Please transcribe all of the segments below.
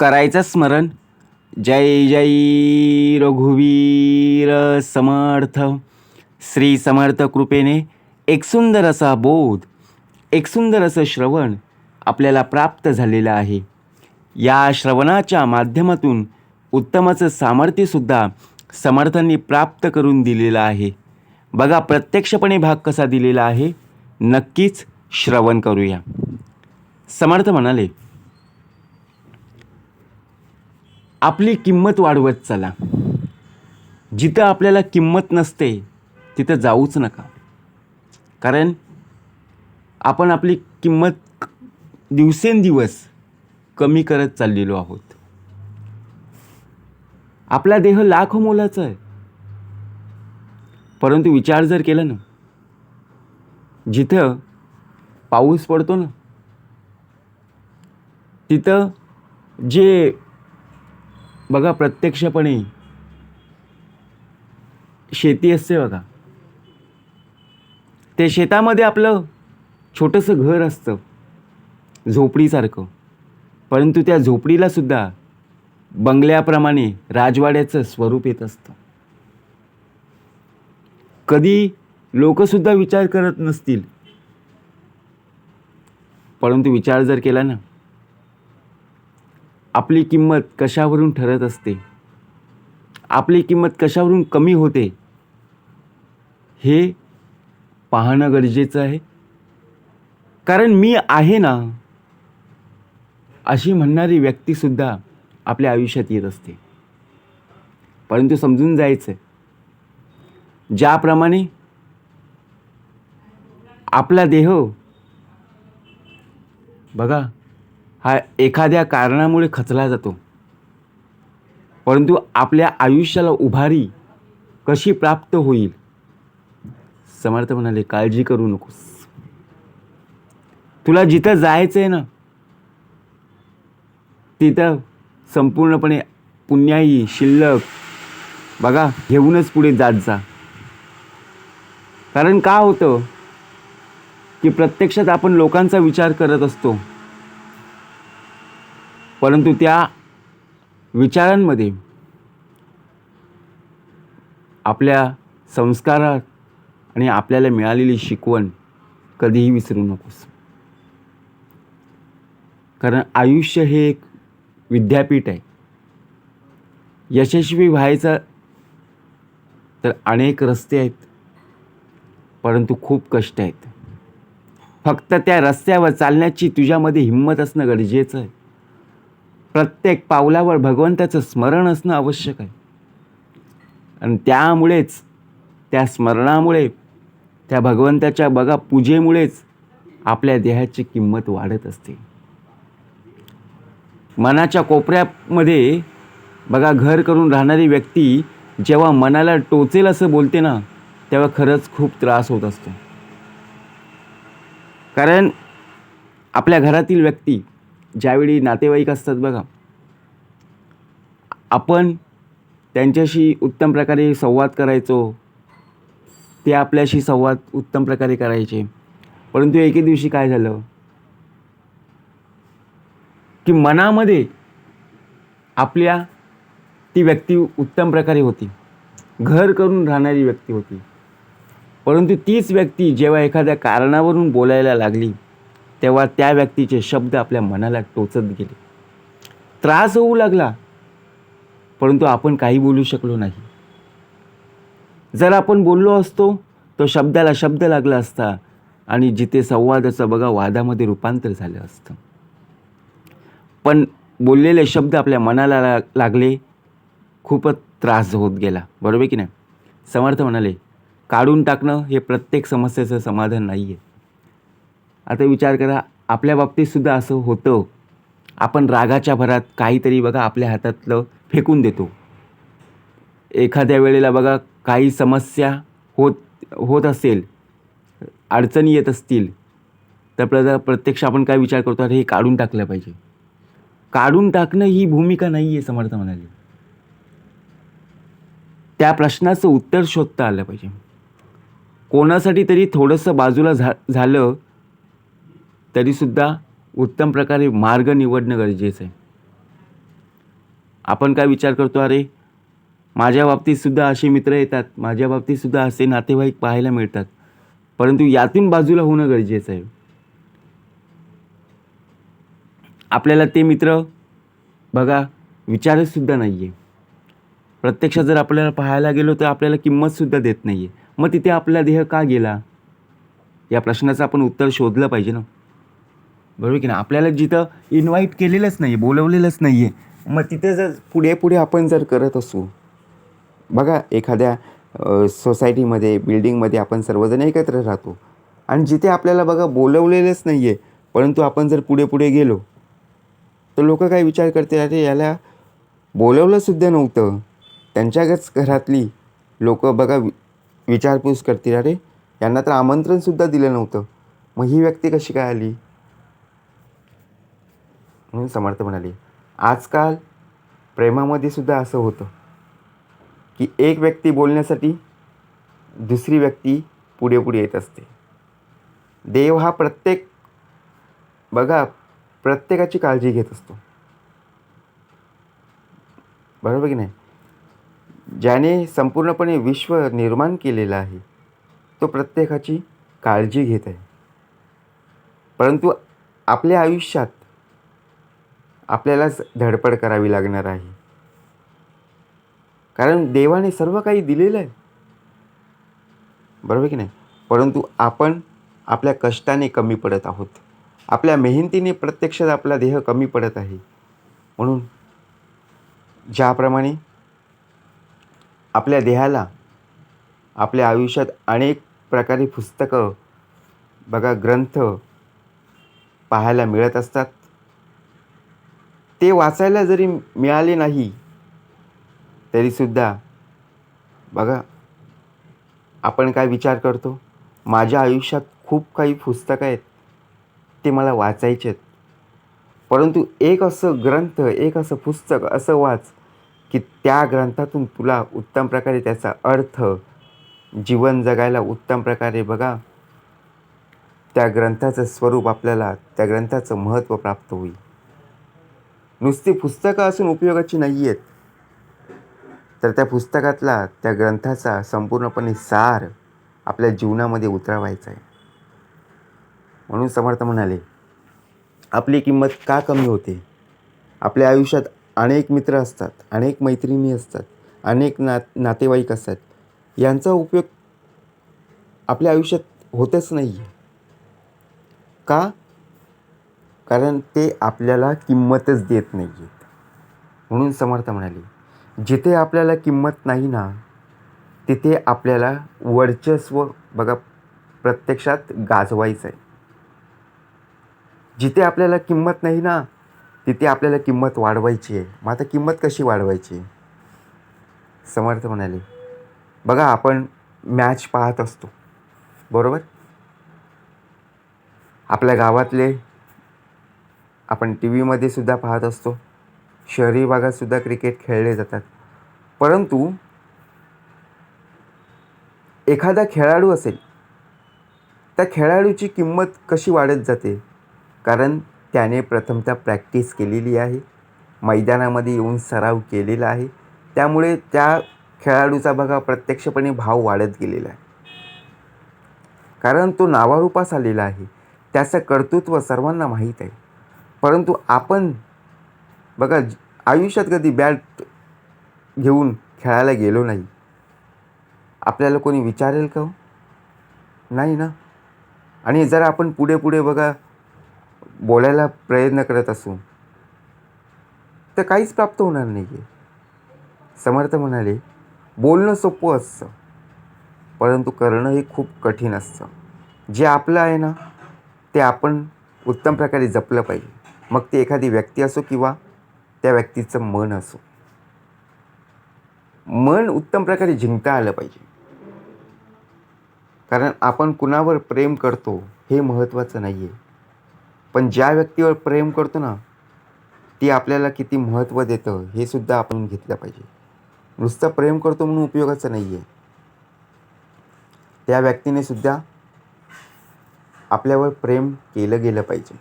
करायचं स्मरण. जय जय रघुवीर समर्थ. श्री समर्थ कृपेने एक सुंदर असा बोध, एक सुंदर असं श्रवण आपल्याला प्राप्त झालेलं आहे. या श्रवणाच्या माध्यमातून उत्तमाचं सामर्थ्यसुद्धा समर्थांनी प्राप्त करून दिलेलं आहे. बघा प्रत्यक्षपणे भाग कसा दिलेला आहे, नक्कीच श्रवण करूया. समर्थ म्हणाले, आपली किंमत वाढवत चला. जिथं आपल्याला किंमत नसते तिथं जाऊच नका. कारण आपण आपली किंमत दिवसेंदिवस कमी करत चाललेलो आहोत. आपला देह लाख मोलाचा आहे, परंतु विचार जर केला ना, जिथं पाऊस पडतो ना, तिथं जे बघा प्रत्यक्षपणे शेती असते बघा, ते शेतामध्ये आपलं छोटंसं घर असतं झोपडीसारखं, परंतु त्या झोपडीला सुद्धा बंगल्याप्रमाणे राजवाड्याचं स्वरूप येत असतं. कधी लोकसुद्धा विचार करत नसतील, परंतु विचार जर केला ना, आपली किंमत कशावरून ठरत असते, आपली किंमत कशावरून कमी होते, हे पाहणं गरजेचं आहे. कारण मी आहे ना अशी म्हणणारी व्यक्तीसुद्धा आपल्या आयुष्यात येत असते. परंतु समजून जायचं, ज्याप्रमाणे आपला देह बघा हा एखाद्या कारणामुळे खचला जातो, परंतु आपल्या आयुष्याला उभारी कशी प्राप्त होईल. समर्थ म्हणाले, काळजी करू नकोस. तुला जिथं जायचं आहे ना, तिथं संपूर्णपणे पुण्याई शिल्लक बघा घेऊनच पुढे जात जा. कारण का होतं की प्रत्यक्षात आपण लोकांचा विचार करत असतो, परंतु त्या विचारांमध्ये आपल्या संस्कारात आणि आपल्याला मिळालेली शिकवण कधीही विसरू नकोस. कारण आयुष्य हे एक विद्यापीठ आहे. यशस्वी व्हायचं तर अनेक रस्ते आहेत, परंतु खूप कष्ट आहेत. फक्त त्या रस्त्यावर चालण्याची तुझ्यामध्ये हिंमत असणं गरजेचं आहे. प्रत्येक पावलावर भगवंताचं स्मरण असणं आवश्यक आहे. आणि त्यामुळेच, त्या स्मरणामुळे, त्या भगवंताच्या बघा पूजेमुळेच आपल्या देहाची किंमत वाढत असते. मनाच्या कोपऱ्यामध्ये बघा घर करून राहणारी व्यक्ती जेव्हा मनाला टोचेल असं बोलते ना, तेव्हा खरंच खूप त्रास होत असतो. कारण आपल्या घरातील व्यक्ती ज्यावेळी नातेवाईक असतात बघा, आपण त्यांच्याशी उत्तम प्रकारे संवाद करायचो, ते आपल्याशी संवाद उत्तम प्रकारे करायचे. परंतु एके दिवशी काय झालं की मनामध्ये आपल्या ती व्यक्ती उत्तम प्रकारे होती, घर करून राहणारी व्यक्ती होती, परंतु तीच व्यक्ती जेव्हा एखाद्या कारणावरून बोलायला लागली, तेव्हा त्या व्यक्तीचे शब्द आपल्या मनाला टोचत गेले. त्रास होऊ लागला, परंतु आपण काही बोलू शकलो नाही. जर आपण बोललो असतो तो शब्दाला शब्द लागला असता आणि जिथे संवादाचं बघा वादामध्ये रूपांतर झालं असतं. पण बोललेले शब्द आपल्या मनाला लागले, खूपच त्रास होत गेला. बरोबर की नाही. समर्थ म्हणाले, काढून टाकणं हे प्रत्येक समस्येचं समाधान नाही आहे. आता विचार करा, आपल्या बाबतीतसुद्धा असं होतं. आपण रागाच्या भरात काहीतरी बघा आपल्या हातातलं फेकून देतो. एखाद्या वेळेला बघा काही समस्या होत असेल, अडचणी येत असतील, तर प्रत्यक्ष आपण काय विचार करतो, अरे हे काढून टाकलं पाहिजे. काढून टाकणं ही भूमिका नाही आहे. समर्थ म्हणाले, त्या प्रश्नाचं उत्तर शोधता आलं पाहिजे. कोणासाठी तरी थोडंसं बाजूला झालं तरीसुद्धा उत्तम प्रकारे मार्ग निवडणं गरजेचं आहे. आपण काय विचार करतो, अरे माझ्या बाबतीतसुद्धा असे मित्र येतात, माझ्या बाबतीतसुद्धा असे नातेवाईक पाहायला मिळतात. परंतु यातून बाजूला होणं गरजेचं आहे. आपल्याला ते मित्र बघा विचारतसुद्धा नाही आहे. प्रत्यक्षात जर आपल्याला पाहायला गेलो तर आपल्याला किंमतसुद्धा देत नाही आहे. मग तिथे आपला देह का गेला? या प्रश्नाचं आपण उत्तर शोधलं पाहिजे ना, बरोबर की नाही? आपल्याला जिथं इन्व्हाइट केलेलंच नाही आहे, बोलवलेलंच नाही आहे, मग तिथे जर पुढे पुढे आपण जर करत असू, बघा एखाद्या सोसायटीमध्ये, बिल्डिंगमध्ये आपण सर्वजण एकत्र राहतो आणि जिथे आपल्याला बघा बोलवलेलंच नाही आहे, परंतु आपण जर पुढे पुढे गेलो तर लोक काय विचार करतील, अरे याला बोलवलंसुद्धा नव्हतं. त्यांच्याच घरातली लोक बघा विचारपूस करतील, अरे यांना तर आमंत्रणसुद्धा दिलं नव्हतं, मग ही व्यक्ती कशी काय आली? म्हणून समर्थ म्हणाले, आजकाल प्रेमामध्ये सुद्धा असं होतं की एक व्यक्ती बोलण्यासाठी दुसरी व्यक्ती पुढे पुढे येत असते. देव हा बघा प्रत्येकाची काळजी घेत असतो, बरोबर की नाही? ज्याने संपूर्णपणे विश्व निर्माण केलेलं आहे तो प्रत्येकाची काळजी घेत आहे. परंतु आपल्या आयुष्यात आपल्यालाच धडपड करावी लागणार आहे, कारण देवाने सर्व काही दिलेलं आहे, बरोबर की नाही? परंतु आपण आपल्या कष्टाने कमी पडत आहोत, आपल्या मेहनतीने प्रत्यक्षात आपला देह कमी पडत आहे. म्हणून ज्याप्रमाणे आपल्या देहाला आपल्या आयुष्यात अनेक प्रकारे पुस्तकं बघा, ग्रंथ पाहायला मिळत असतात, ते वाचायला जरी मिळाले नाही तरीसुद्धा बघा आपण काय विचार करतो, माझ्या आयुष्यात खूप काही पुस्तकं आहेत, ते मला वाचायचे आहेत. परंतु एक असं ग्रंथ, एक असं पुस्तक असं वाच की त्या ग्रंथातून तुला उत्तम प्रकारे त्याचा अर्थ, जीवन जगायला उत्तम प्रकारे बघा त्या ग्रंथाचं स्वरूप, आपल्याला त्या ग्रंथाचं महत्त्व प्राप्त होईल. नुसती पुस्तकं असून उपयोगाची नाही आहेत, तर त्या पुस्तकातला, त्या ग्रंथाचा संपूर्णपणे सार आपल्या जीवनामध्ये उतरवायचा आहे. म्हणून समर्थ म्हणाले, आपली किंमत का कमी होते? आपल्या आयुष्यात अनेक मित्र असतात, अनेक मैत्रिणी असतात, अनेक नातेवाईक असतात, यांचा उपयोग आपल्या आयुष्यात होतच नाही आहे. का? कारण ते आपल्याला किंमतच देत नाही आहेत. म्हणून समर्थ म्हणाले, जिथे आपल्याला किंमत नाही ना, तिथे आपल्याला वर्चस्व बघा प्रत्यक्षात गाजवायचं आहे. जिथे आपल्याला किंमत नाही ना, तिथे आपल्याला किंमत वाढवायची आहे. मग आता किंमत कशी वाढवायची? समर्थ म्हणाले, बघा आपण मॅच पाहत असतो, बरोबर? आपल्या गावातले आपण टी व्हीमध्ये सुद्धा पाहत असतो, शहरी भागातसुद्धा क्रिकेट खेळले जातात. परंतु एखादा खेळाडू असेल, त्या खेळाडूची किंमत कशी वाढत जाते? कारण त्याने प्रथमतः प्रॅक्टिस केलेली आहे, मैदानामध्ये येऊन सराव केलेला आहे, त्यामुळे त्या खेळाडूचा बघा प्रत्यक्षपणे भाव वाढत गेलेला आहे, कारण तो नावारूपास आलेला आहे, त्याचं कर्तृत्व सर्वांना माहीत आहे. परंतु आपण बघा आयुष्यात कधी बॅट घेऊन खेळायला गेलो नाही, आपल्याला कोणी विचारेल का? नाही ना. आणि जर आपण पुढे पुढे बघा बोलायला प्रयत्न करत असू तर काहीच प्राप्त होणार नाही आहे. समर्थ म्हणाले, बोलणं सोपं असतं, परंतु करणं हे खूप कठीण असतं. जे आपलं आहे ना, ते आपण उत्तम प्रकारे जपलं पाहिजे. मग ती एखादी व्यक्ती असो किंवा त्या व्यक्तीचं मन असो. मन उत्तम प्रकारे जिंकता आलं पाहिजे, कारण आपण कुणावर प्रेम करतो हे महत्त्वाचं नाही आहे, पण ज्या व्यक्तीवर प्रेम करतो ना, ती आपल्याला किती महत्त्व देतं हे सुद्धा आपण घेतलं पाहिजे. नुसतं प्रेम करतो म्हणून उपयोगाचं नाही आहे. त्या व्यक्तीने सुद्धा आपल्यावर प्रेम केलं गेलं पाहिजे.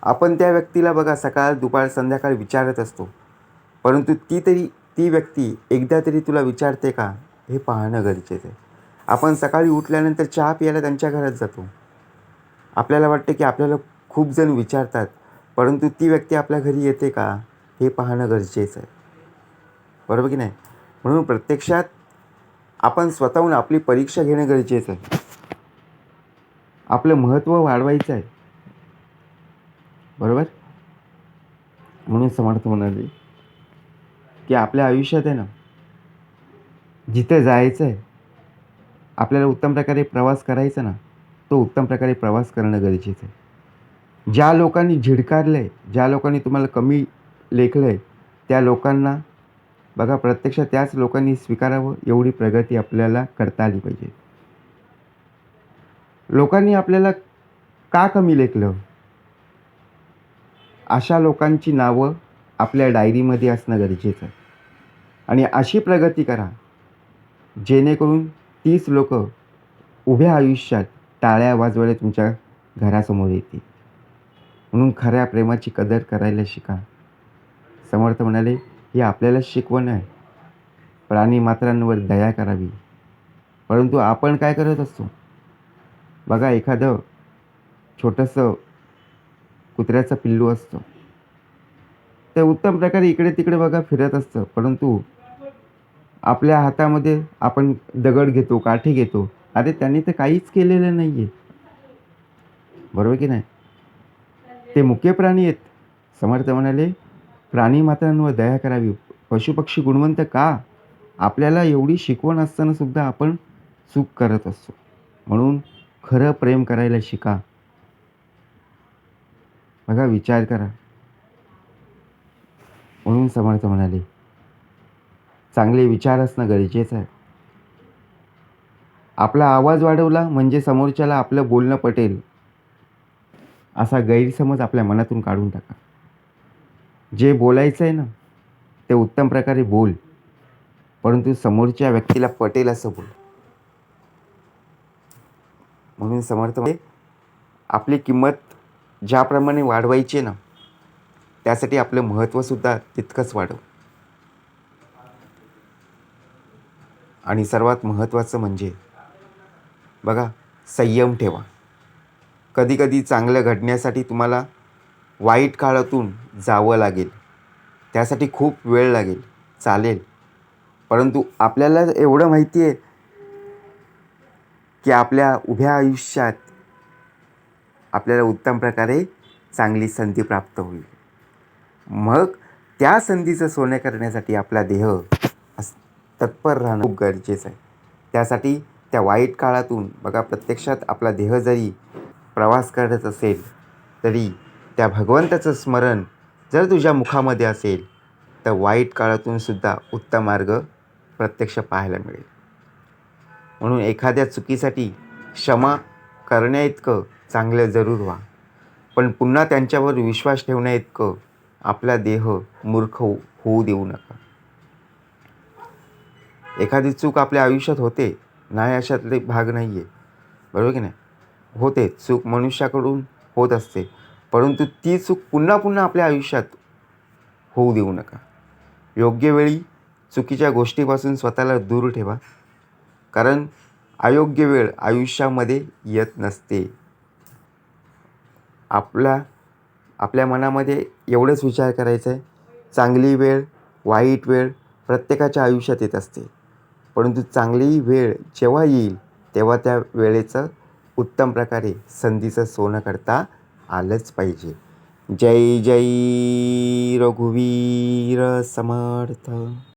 आपण त्या व्यक्तीला बघा सकाळ दुपार संध्याकाळ विचारत असतो, परंतु ती व्यक्ती एकदा तरी तुला विचारते का, हे पाहणं गरजेचं आहे. आपण सकाळी उठल्यानंतर चहा प्यायला त्यांच्या घरात जातो. आपल्याला वाटते की आपल्याला खूप जण विचारतात, परंतु ती व्यक्ती आपल्या घरी येते का, हे पाहणं गरजेचं आहे. बरोबर की नाही? म्हणून प्रत्यक्षात आपण स्वतःहून आपली परीक्षा घेणं गरजेचं आहे. आपलं महत्त्व वाढवायचं आहे. बरोबर? म्हणून समर्थ म्हणाले की आपल्या आयुष्यात आहे ना, जिथे जायचं आहे, आपल्याला उत्तम प्रकारे प्रवास करायचा ना, तो उत्तम प्रकारे प्रवास करणं गरजेचं आहे. ज्या लोकांनी झिडकारलं आहे, ज्या लोकांनी तुम्हाला कमी लेखलं आहे, त्या लोकांना बघा, प्रत्यक्षात त्याच लोकांनी स्वीकारावं, एवढी प्रगती आपल्याला करता आली पाहिजे. लोकांनी आपल्याला का कमी लेखलं, अशा लोकांची नावं आपल्या डायरीमध्ये असणं गरजेचं आहे. आणि अशी प्रगती करा जेणेकरून तीच लोकं उभ्या आयुष्यात टाळ्या वाजवायला तुमच्या घरासमोर येतील. म्हणून खऱ्या प्रेमाची कदर करायला शिका. समर्थ म्हणाले, ही आपल्याला शिकवण आहे. प्राणीमात्रांवर दया करावी. परंतु आपण काय करत असतो? बघा, एखादं छोटंसं कुत्र्याचं पिल्लू असतं, ते उत्तम प्रकारे इकडे तिकडे बघा फिरत असतं, परंतु आपल्या हातामध्ये आपण दगड घेतो, काठी घेतो. अरे, त्यांनी तर काहीच केलेलं नाही आहे. बरोबर की नाही? ते मुके प्राणी आहेत. समर्थ म्हणाले, प्राणीमात्रांवर दया करावी. पशुपक्षी गुणवंत का? आपल्याला एवढी शिकवण असताना सुद्धा आपण चूक करत असतो. म्हणून खरं प्रेम करायला शिका. बघा, विचार करा. म्हणून समर्थ म्हणाले, चांगले विचार असणं गरजेचं आहे. आपला आवाज वाढवला म्हणजे समोरच्याला आपलं बोलणं पटेल, असा गैरसमज आपल्या मनातून काढून टाका. जे बोलायचं आहे ना, ते उत्तम प्रकारे बोल, परंतु समोरच्या व्यक्तीला पटेल असं बोल. म्हणून समर्थ म्हणजे आपली किंमत ज्याप्रमाणे वाढवायची ना, त्यासाठी आपलं महत्त्वसुद्धा तितकंच वाढव. आणि सर्वात महत्त्वाचं म्हणजे बघा, संयम ठेवा. कधीकधी चांगलं घडण्यासाठी तुम्हाला वाईट काळातून जावं लागेल. त्यासाठी खूप वेळ लागेल, चालेल. परंतु आपल्याला एवढं माहिती आहे की आपल्या उभ्या आयुष्यात आपल्याला उत्तम प्रकारे चांगली संधी प्राप्त होईल. मग त्या संधीचं सोनं करण्यासाठी आपला देह तत्पर राहणं खूप गरजेचं आहे. त्यासाठी त्या वाईट काळातून बघा, प्रत्यक्षात आपला देह जरी प्रवास करत असेल तरी त्या भगवंताचं स्मरण जर तुझ्या मुखामध्ये असेल तर वाईट काळातून सुद्धा उत्तम मार्ग प्रत्यक्ष पाहायला मिळेल. म्हणून एखाद्या चुकीसाठी क्षमा करण्याइतकं चांगलं जरूर व्हा, पण पुन्हा त्यांच्यावर विश्वास ठेवण्याइतकं आपला देह मूर्ख होऊ देऊ नका. एखादी चूक आपल्या आयुष्यात होते, नाही अशातले भाग नाही आहे. बरोबर की नाही? होते, चूक मनुष्याकडून होत असते, परंतु ती चूक पुन्हा पुन्हा आपल्या आयुष्यात होऊ देऊ नका. योग्य वेळी चुकीच्या गोष्टीपासून स्वतःला दूर ठेवा, कारण अयोग्य वेळ आयुष्यामध्ये येत नसते. आपल्या मनामध्ये एवढंच विचार करायचं आहे, चांगली वेळ, वाईट वेळ प्रत्येकाच्या आयुष्यात येत असते, परंतु चांगली वेळ जेव्हा येईल तेव्हा त्या वेळेचं उत्तम प्रकारे संधीचं सोनं करता आलंच पाहिजे. जय जय रघुवीर समर्थ.